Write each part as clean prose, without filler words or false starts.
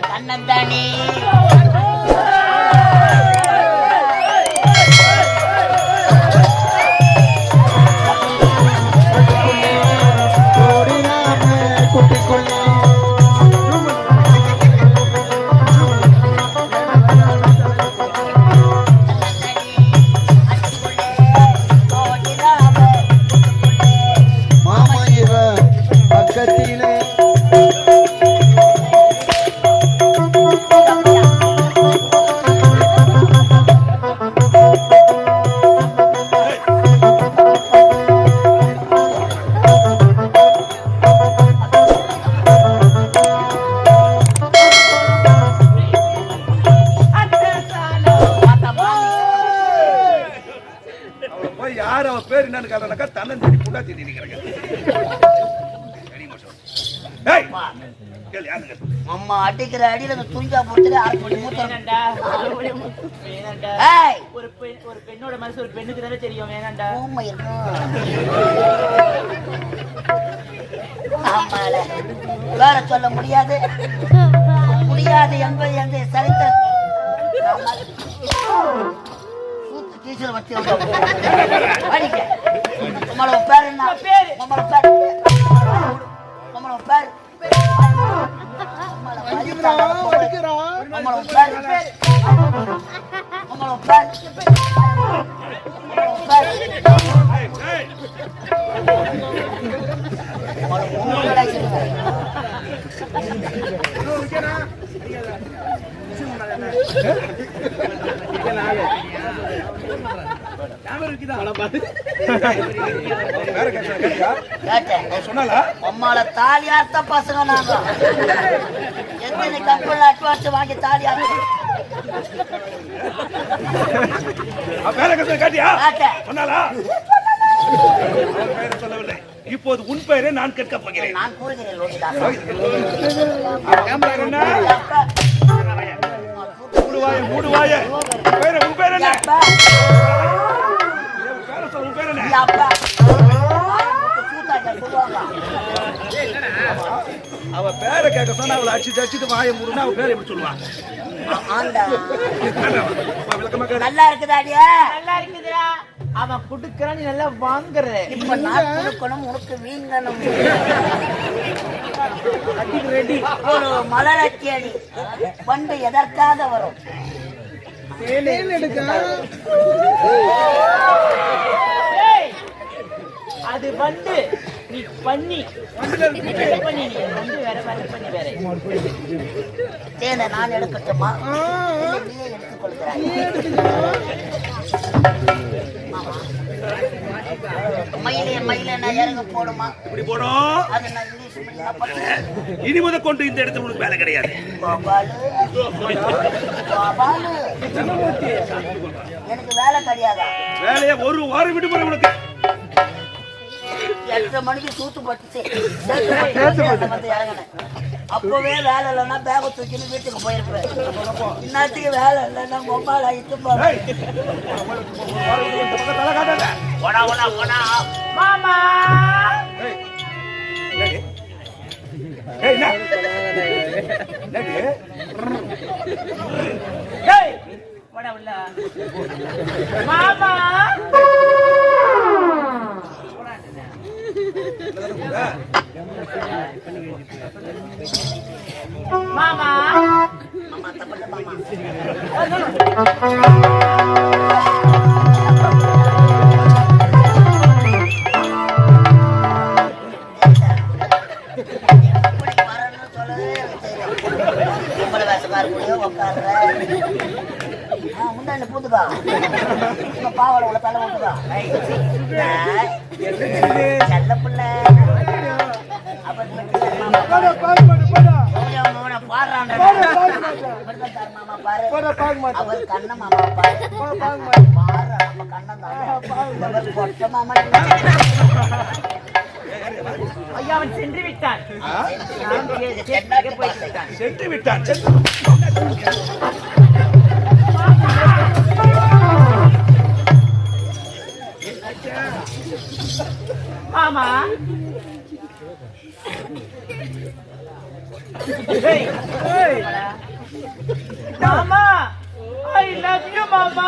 கண்ணந்தானே அம்மா அடிக்கிற அடியில துஞ்சா போட்டு ஒரு பெண்ணோட மனசு ஒரு பெண்ணுக்கு தானே தெரியும். வேணாண்டா வேற சொல்ல முடியாது முடியாது என்பது என்று சரித்த டீச்சர் வச்சு நம்மளோட பேர் என்ன பேர் நம்மளோட பேர் நம்மளோட பேர் அம்மால தாலியார்த்த பசங்க நாங்க எத்தனை கம்பெனில அட்வான்ஸ் வாங்கி தாலியார் இப்போது உன் பெயரை நான் கேட்க போகிறேன். நான் கூறுகிறேன் அவ பேரை கேட்க சொன்னா அவளை அடிச்சு அடிச்சுட்டு வாய மூடுனா அவ பேரை எப்படி சொல்லுவாங்க? நல்லா இருக்குதாடியா? நல்லா இருக்குதா? அவன் குடுக்கறான், நீ நல்லா வாங்குற. இப்ப நான் கொடுக்கணும், உனக்கு வீங்கணும். ரெடி. ஒரு மலரத்தி அடி பண்டு எதற்காக வரும்? அது வந்து நீ பண்ணி பண்ணி வந்து வேற பண்ணி வேற தேனை நான் எடுக்கட்டுமா? நீயே எடுத்துக்கொள்கிறாய். மயிலே நான் இறங்க போடுமா? இப்படி போடும். அது நான் இங்கிலீஷ் இனி முத கொண்டு இந்த இடத்துல உனக்கு வேலை கிடையாது. எனக்கு வேலை கிடையாதா? வேலையை ஒரு வாரம் விடுமுறை உனக்கு. 8:30 மணிக்கு சூத்து பட்டுச்சு வந்து இறங்கினேன். அப்பவே வேலை இல்லைன்னா பேக தூக்கின்னு வீட்டுக்கு போயிருப்பேன். இன்னத்துக்கு வேலை இல்லைன்னா மொபைல் ஆகிட்டு மாமா மாமா மாமா மாமா தப்பட்ட மாமா முன்னாடி பூத்துக்கா பாவாடை உள்ள தலை விட்டுக்கா நல்ல பிள்ளை அவர் கண்ண மாமா பாரு நம்ம கண்ணன் கொட்ட மாமா. ஐயா அவன் சென்று விட்டான். சென்று விட்டான். மாமா மாமா ஐ லவ் யூ மாமா.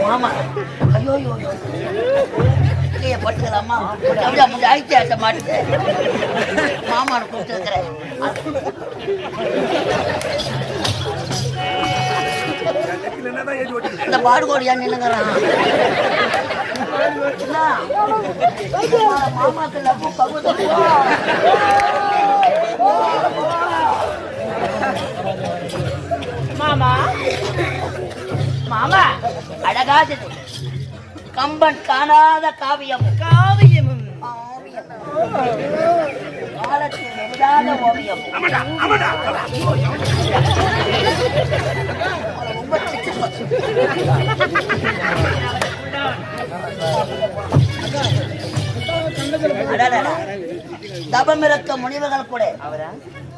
மாமா ஐயோ பட்டுக்கலாமா அப்படி ஆயிடுச்சு ஆட்ட மாட்டுது மாமாவை கூப்பிட்டு இருக்கிறேன். இந்த பாடுகோடியா நின்னுங்கிறான் மாமாக்கு லவ்வு பகுதி. மாமா மாமா அழகாது கம்பன் காணாத காவியம் காவியமும் காலத்தில் எழுதாத ஓவியம். ரொம்ப தபம் இருக்க முனிவர்கள் கூட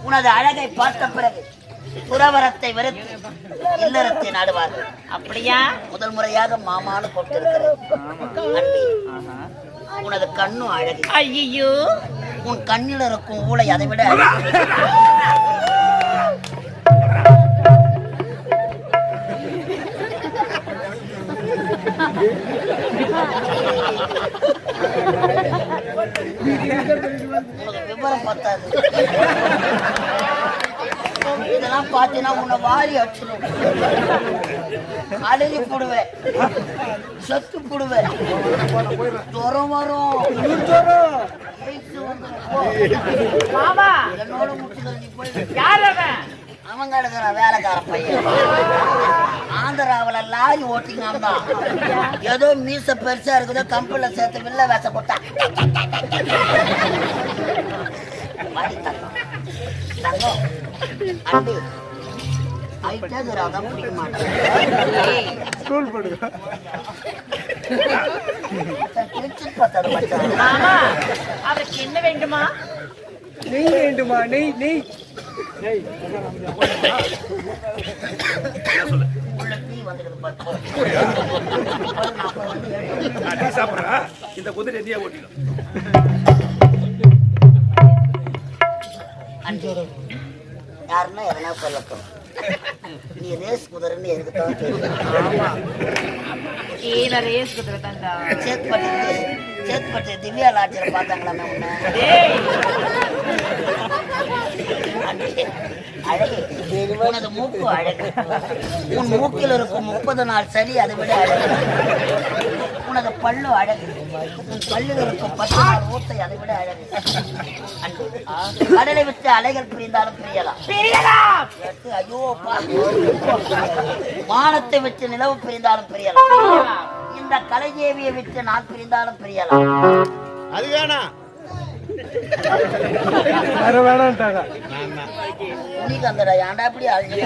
உனது அழகை பார்த்த பிறகு புறவரத்தை வெறுத்து இல்லறத்தை நாடுவார். அப்படியா? முதல் முறையாக மாமான்னு கூப்பிட்டிருக்கிறேன். உனது கண்ணும் அழகு. ஐயோ உன் கண்ணில் இருக்கும் ஊளை அதை விட உனக்கு விவரம் பத்தாது. இதெல்லாம் பார்த்தீங்கன்னா உன்னை வாரி அடிச்சிடும், அழுகி போடுவேன், செத்து போடுவேன், ஜுரம் வரும். மாமா என்னோட முடிச்சுக்கிற நீ போய் யார் அவன்? அவங்க எடுக்கிற வேலைக்கார பையன் ஆந்திராவில் லாரி ஓட்டிங்க தான். ஏதோ மீச பெருசா இருக்குதோ கம்பெனில சேர்த்து வில்ல வேச போட்டா தங்கம் அண்டி ஐட்டாதான் பிடிக்க மாட்டேன். மாமா அவருக்கு என்ன வேண்டுமா? நெய் வேண்டுமா? நெய் நெய் இந்த குதிரை எதியா ஓட்டிடும். யாருன்னா எதனா சொல்லட்டும், நீ ரேஸ் குதிரைன்னு எதுக்கு தான் ரேஸ் குதிரை தாண்டா. சேத்பட்டு திவ்யா லாட்சியில பார்த்தாங்களாமே உன்ன. அழகு உனது மூக்கு அழகு. உன் மூக்கில் இருக்கும் 30 நாள் சரி அதை விட அழகு. உனது பல்லு அழகு. உன் பல்லில் இருக்கும் 10 நாள் ஊட்டை அதை விட அழகு. கடலை விட்டு அலைகள் பிரிந்தாலும் பிரியலாம். ஐயோ வானத்தை விட்டு நிலவு பிரிந்தாலும் பிரியலாம். இந்த கலைஜேவியை விட்டு நான் பிரிந்தாலும் பிரியலாம். அது வேணாம் உனக்கு அந்த ஏன்டா அப்படி அழுகி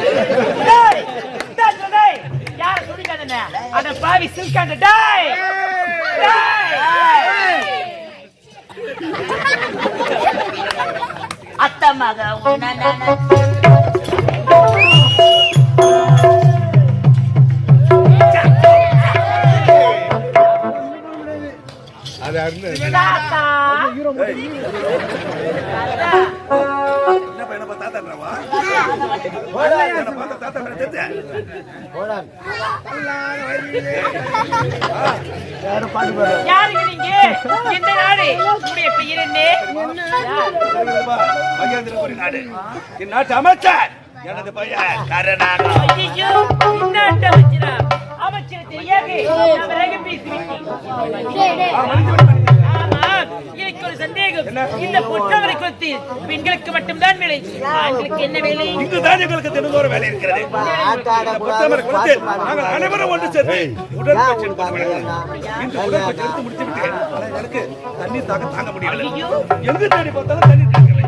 யார சொல்லிக்காதே அட பாவி சில்காண்ட டேய் அத்தமாக உன்ன அது அண்ணன் என்ன பையனை பார்த்தா தாத்தான்றவா? என்ன பார்த்தா தாத்தான்ற தெரிஞ்ச? யாருக்கு நீங்க? இந்த நாடு உடைய பெயர் என்ன? மகேந்திரபுரி நாடு. இந்நாட்டு அமைச்சர் எனது பையன் கருணாகரன். ஐயோ, இன்னாட்டு அமைச்சரா? அமைச்சர் தெரியாது. நான் ரகம் பேசுகிறேன். ஆமாம், எனக்கு ஒரு சந்தேகம். இந்த புற்றவரை குறித்து பெண்களுக்கு மட்டும்தான் வேலை, ஆண்களுக்கு என்ன வேலை? இங்கு தானியங்களுக்கு தினந்தோறும் வேலை இருக்கிறது. புற்றவரை குறித்து நாங்கள் அனைவரும் ஒன்று சேர்ந்து உடற்பயிற்சி எடுப்பது வழக்கம். இந்த உடற்பயிற்சி எடுத்து முடித்துவிட்டு எனக்கு தண்ணீர் தாங்க முடியவில்லை. எங்கு தேடி பார்த்தாலும் தண்ணீர் கிடைக்கவில்லை.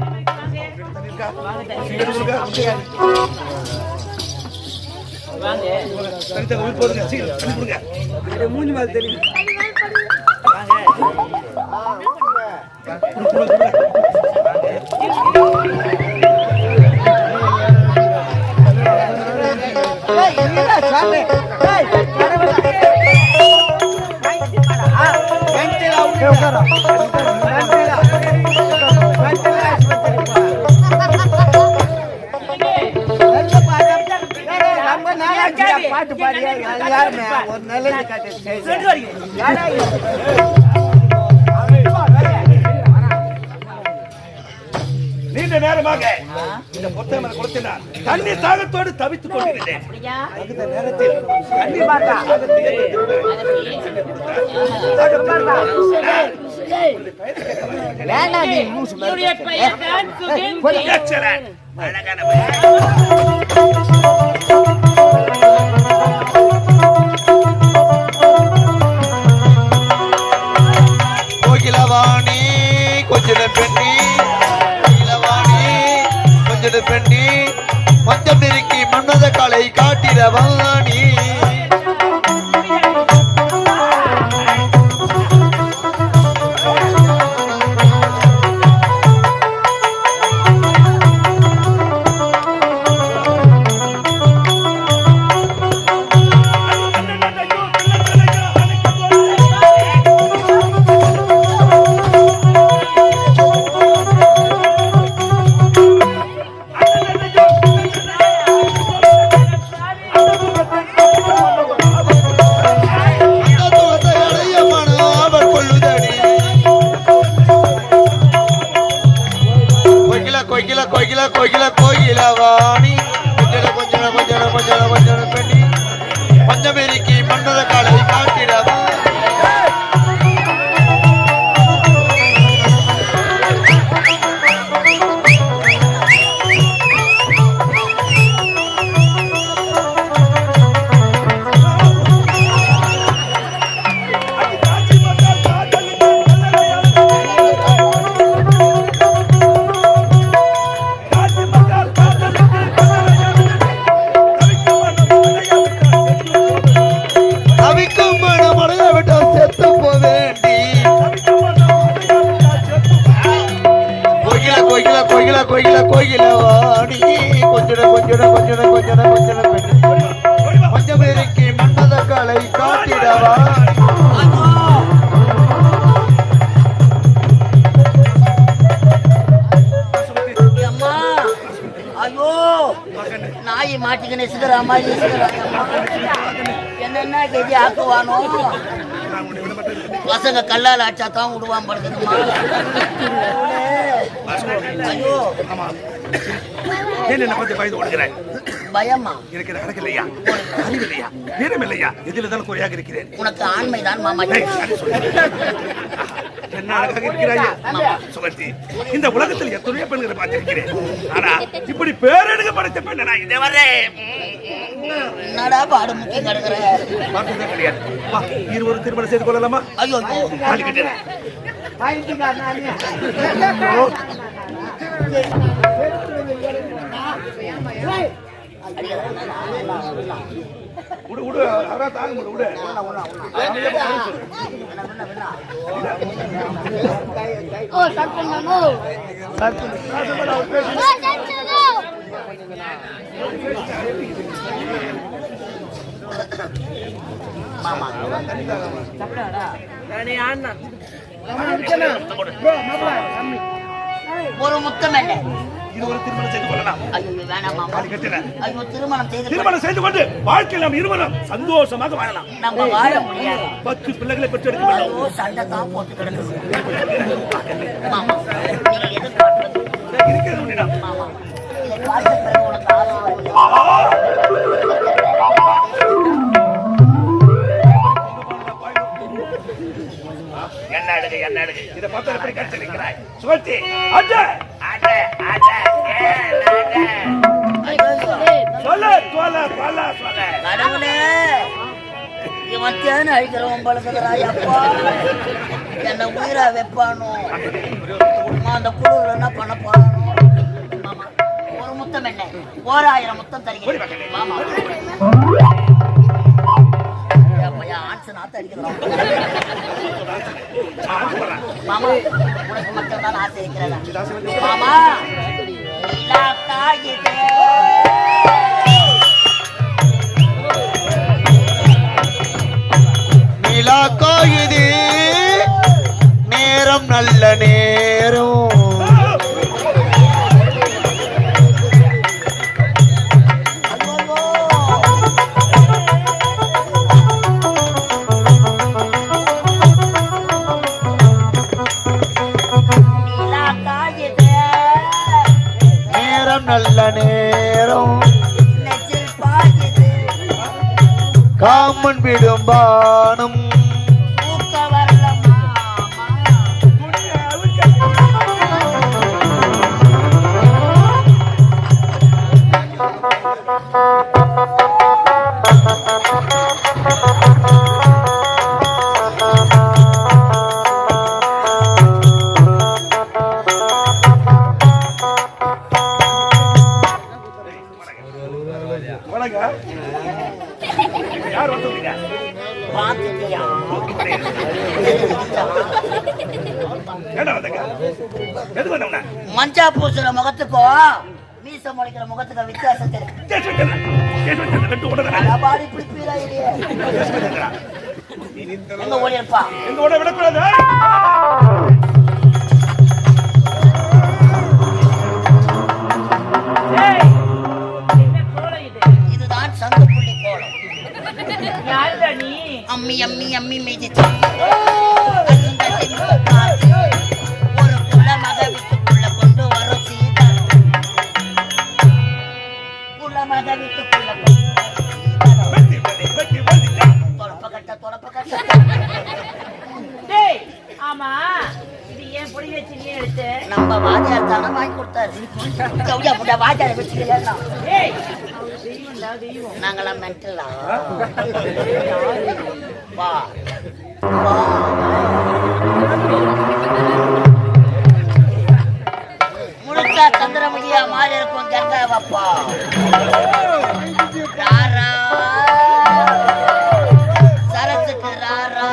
மூஞ்சி மாதிரி தெரியும். பாட்டு பாடியா யாருமே ஒரு நல்லது காட்டு. நீண்ட நேரமாக இந்த பொத்தமரை கொடுத்தினார். தண்ணீர் தாகத்தோடு தவித்துக் கொண்டிருந்தேன். அந்த நேரத்தில் தண்ணீர் அழகான கோகிலவாணி கொஞ்சிட பெண்ணி, கொஞ்சிட பெண்ணி, மஞ்சள் நெருக்கி மன்னத காலை காட்டிடவாணி. கோகிலவாணி கொஞ்சிட பெண்ணி, பஞ்சமெரிக்கி மன்னத காலை காட்டிடவா. கோகிலவாணி கொஞ்சிட பஞ்சமேரிக்கு மன்னத காலை காட்டிடவா. ஐயோ, நாய் மாட்டிக்கினே சிதறா மாதிரி என்னென்ன கெதி ஆக்குவானோ. பசங்க கல்லால் ஆச்சா தான் விடுவான் படுத்துமா. ஐயோ, என்ன பார்த்து பயந்து ஓடுகிறேன். பயமா? எனக்கு கணக்கு இல்லையா, அறிவு இல்லையா, வீரம் இல்லையா, எதில் தான் குறையாக இருக்கிறேன். உனக்கு ஆண்மைதான் மாமா. என்ன அழகாக இருக்கிறாயா சுகந்தி. இந்த உலகத்தில் எத்தனையோ பெண்களை பார்த்திருக்கிறேன். ஆனா இப்படி பேரழகு படைத்த பெண்ணை நான் இதுவரை என்னடா பாடு முக்கிய கிடக்குற பார்த்ததே கிடையாது. வா, இருவரும் திருமணம் செய்து கொள்ளலாமா? ஐயோ, தாலி கட்டுறேன். விடு விடு, அதான் தாங்க முடியும். விடு ஒரு முத்தம் இல்லை. இது ஒரு திருமணம் செய்து கொள்ளலாம். ஐயோ வேணாம் மாமா. அது கட்டல. ஐயோ திருமணம் செய்து கொண்டு வாழ்க்கையில் நாம் இருவரும் சந்தோஷமாக வாழலாம். நம்ம வாழ முடியாது. 10 பிள்ளைகளை பெற்றெடுக்க வேண்டும். ஐயோ சண்டை தான் போட்டு கிடக்குது மாமா. நீங்க எதிர்பார்ப்பது இருக்கிறது உன்னிடம். மாமா இதை பார்த்த பிறகு உனக்கு ஆசை வருது. என்ன அழுகு இதை பார்த்து எப்படி கடிச்சு நிற்கிறாய்? சுகத்தி அட சொல்ல கடவுளே இவன் தேன் அழிக்கிறவன் பழகுறாயப்பா. என்ன உயிரா வைப்பானோ அந்த குழுவில் என்ன பண்ண போறானோ. மாமா ஒரு முத்தம் என்ன 1000 முத்தம் தருகிறேன் மாமா. மாமா உனக்கு மட்டும் தான் ஆசை இருக்கிறதா மாமா? நிலா காயுது நேரம் நல்ல நேரம். நல்ல நேரம் காமன் விடும் பானம் யார் வந்து மஞ்சா பூசுற முகத்துக்கும் மீச முளைக்கிற முகத்துக்கும் வித்தியாசம் தெரியும். எங்க ஓடிப்பா எங்க ஓட விடக்கூடாது. இதுதான் சங்குப்புள்ளி கோலம். அம்மி அம்மி அம்மி மிதிச்சு ஒரு புள்ள மக வீட்டுக்குள்ள கொண்டு வரும் சீதனம். புள்ள மக வீட்டுக்குள்ள ஆமா இது ஏன் பொடி வச்சு நீ எடுத்து நம்ம வாத்தியார் தானே வாங்கி கொடுத்தாரு. வாத்தியாரை வச்சுக்கலாம் நாங்களாம் மென்டலா வா முழுக்கா சந்திரமுகியா மாறி இருக்கும் கங்காவப்பா. ராரா சரத்துக்கு ராரா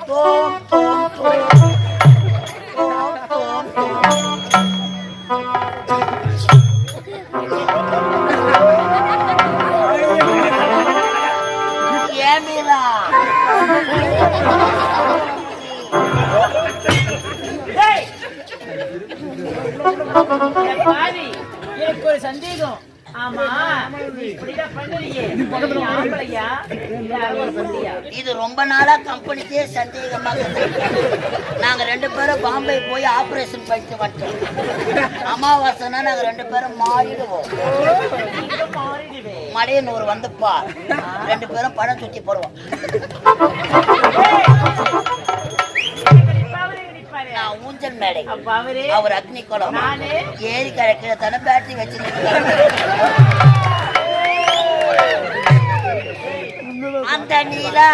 தோம் தோம் தோம் தோம் தோம் தோம். எனக்கு ஒரு சந்தேகம். ஆமா இப்படிதான் பண்ணுறீங்க. இது ரொம்ப நாளா கம்பெனிக்கே சந்தேகமாக. நாங்க 2 பேரும் பாம்பே போய் ஆபரேஷன் பண்ணிட்டு வந்தோம். அமாவாசைனா நாங்க 2 பேரும் மாறிடுவோம். மலையனூர் வந்துப்பா 2 பேரும் படம் சுத்தி போடுவோம். ஊஞ்சல் மேடை அவர் அக்னி குளம் ஏரி கரைக்கிற தன பேட்டரி வச்சிருக்காங்க. அந்த நீலா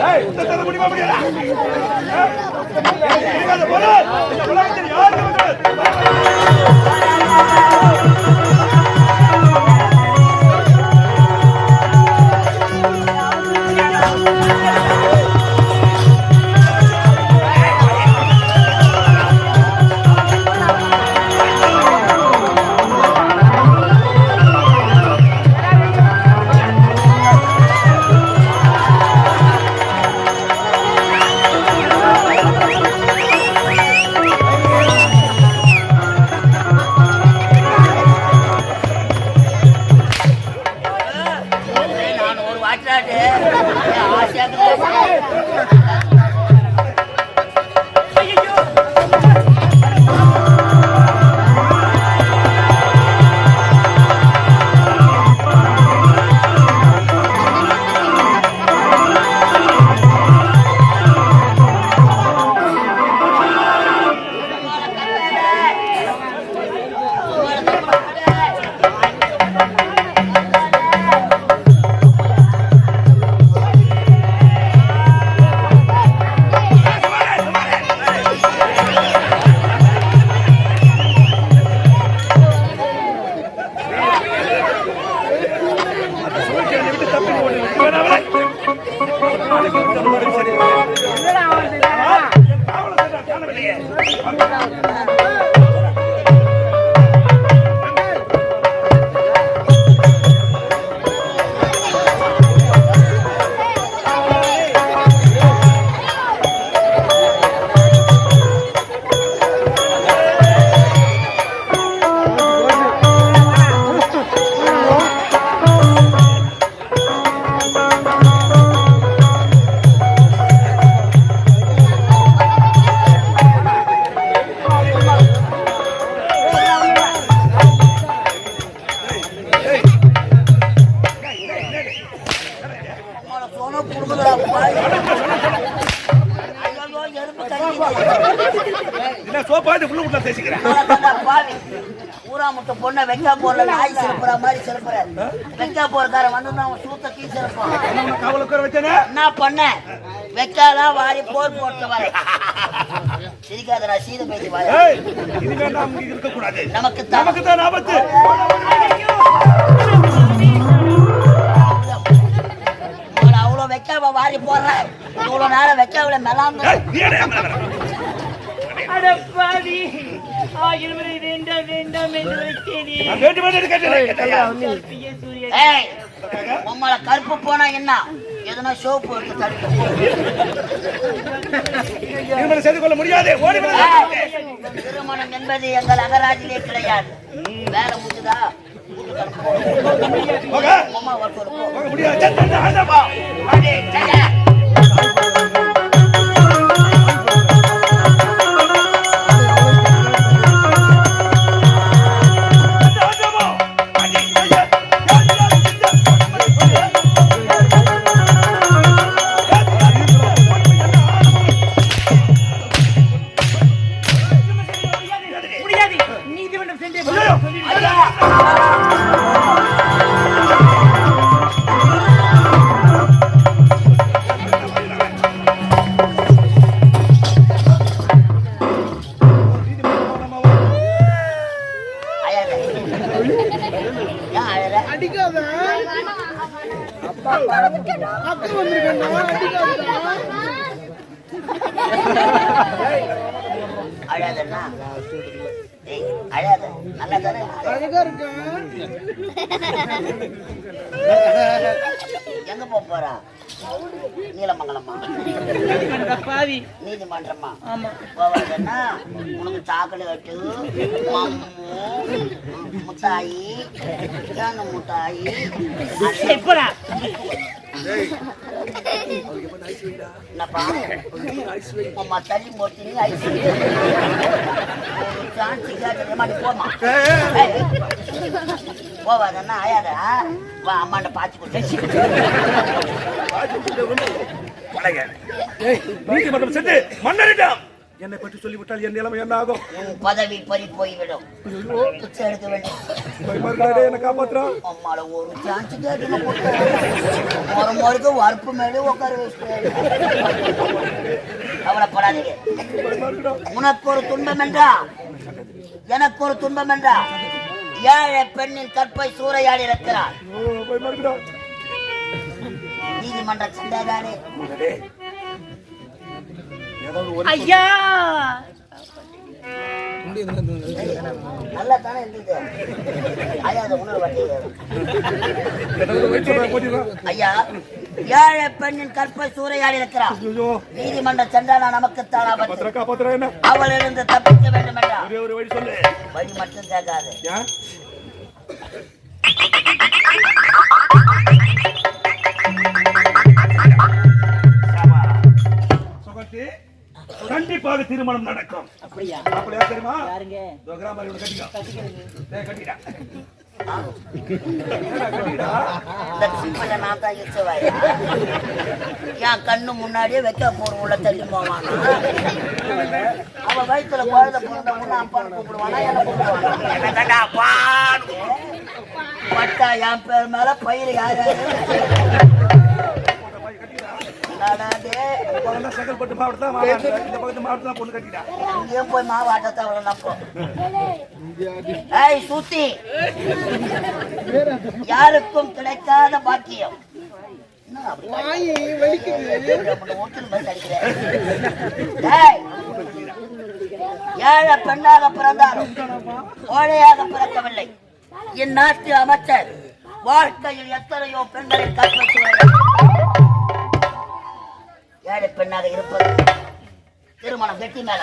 ஏய் உத்தர முடியுமா முடியல நீங்க போற இந்த உலகத்தில் யார் ஊரா முட்டை பொண்ணை வெக்கா போறல நாய் சிறப்புற மாதிரி சிறப்புற வெக்கா போறக்கார வந்து அவன் சூத்த கீ சிறப்பான் என்ன பண்ண வெக்காலாம் வாரி போர் போட்டு வர சிரிக்காதடா சீத பேசி வர நமக்கு தான் ஆபத்து அவ்வளவு வெக்காவ வாரி போடுற இவ்வளவு நேரம் வெக்காவில மேலாந்து உம்மளை கருப்பு போனா என்ன எதனா சோப்பு எடுத்து செய்து கொள்ள முடியாது திருமணம் என்பது எங்கள் அகராஜிலே கிடையாது வேலை முடிஞ்சுதா அழாதண்ணா அழாத நல்லா தானே எங்க போறா நீலமங்கலமா நீதிமன்றமா போவாதண்ணா உனக்கு சாக்லேட்டு முட்டாயி முட்டாயி என்னப்பா அம்மா தள்ளி போட்டு ஐஸ் மாட்டி போமா போவாதண்ணா அழாத வா அம்மாண்ட பாச்சு கொடுத்து நீதிமன்றம் சென்று மன்னரிடம் என்னை பற்றி சொல்லிவிட்டால் என் நிலைமை என்ன ஆகும்? உன் பதவி பறி போய்விடும். பிச்சை எடுக்க வேண்டும். என்ன காப்பாத்துறா? அம்மால ஒரு சான்ஸ் கேட்டுங்க போட்டு வறுப்பு மேலே உட்கார வச்சுட்டாரு. கவலைப்படாதீங்க. உனக்கு ஒரு துன்பம் என்றா எனக்கு ஒரு துன்பம் என்றா ஏழை பெண்ணின் கற்பை சூறையாடி இருக்கிறார். நீதிமன்ற சண்டைதானே ஐயா நல்லா தானே இருந்தது. ஐயா அதை உணர்வு ஐயா ஏழை பெண்ணின் கற்பை சூறையாடி இருக்கிறார். நீதிமன்ற சண்டானா நமக்குத்தான் அவள் இருந்து தப்பிக்க வேண்டும் என்றா வழி மட்டும் கேட்காது. கண்டிப்பாக திருமணம் நடக்கும். அப்படியா? அப்படியா தெரியுமா? யாருங்க? என் கண்ணு முன்னாடியே வைக்க போற உள்ள தள்ளி போவானா? அவ வயிற்றுல குழந்தை பிறந்த உடனே அப்பான்னு கூப்பிடுவானா? என்ன கூப்பிடுவானா? பட்டா என் பேர் மேல பயிர் யாரு? இங்கேயும் போய் மாவாட்டத்தை அவளை நப்போம். சூத்தி யாருக்கும் கிடைக்காத பாக்கியம். ஏழை பெண்ணாக பிறந்தாலும் கோழையாக பிறக்கவில்லை. இந்நாட்டு அமைச்சர் வாழ்க்கையில் எத்தனையோ பெண்களை காப்பாற்றுவார்கள். ஏழை பெண்ணாக இருப்பது திருமணம் வெற்றி மேல